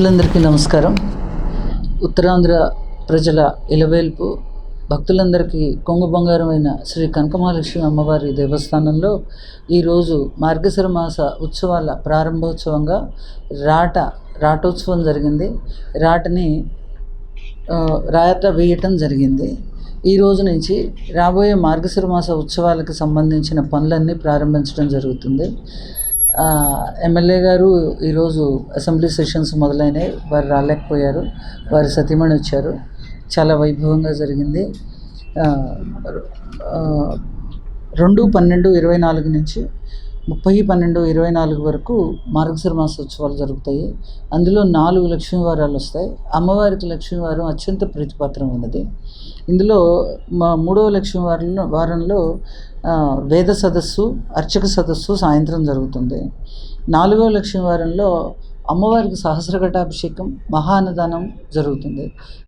భక్తులందరికీ నమస్కారం. ఉత్తరాంధ్ర ప్రజల ఇలవేల్పు భక్తులందరికీ కొంగు బంగారమైన శ్రీ కనకమహాలక్ష్మి అమ్మవారి దేవస్థానంలో ఈరోజు మార్గశిర మాస ఉత్సవాల ప్రారంభోత్సవంగా రాటోత్సవం జరిగింది. రాట వేయటం జరిగింది. ఈ రోజు నుంచి రాబోయే మార్గశిర మాస ఉత్సవాలకు సంబంధించిన పనులన్నీ ప్రారంభించడం జరుగుతుంది. ఎమ్మెల్యే గారు ఈరోజు అసెంబ్లీ సెషన్స్ మొదలైనవి, వారు రాలేకపోయారు. వారి సతీమణి వచ్చారు. చాలా వైభవంగా జరిగింది. 2/12/24 నుంచి 30/12/24 వరకు మార్గశిర మాసోత్సవాలు జరుగుతాయి. అందులో 4 లక్ష్మీ వారాలు వస్తాయి. అమ్మవారికి లక్ష్మీ వారం అత్యంత ప్రీతిపాత్రమైనది. ఇందులో 3వ లక్ష్మీ వారంలో వేద సదస్సు, అర్చక సదస్సు సాయంత్రం జరుగుతుంది. 4వ లక్ష్మీ వారంలో అమ్మవారికి సహస్రఘటాభిషేకం, మహా అన్నదానం జరుగుతుంది.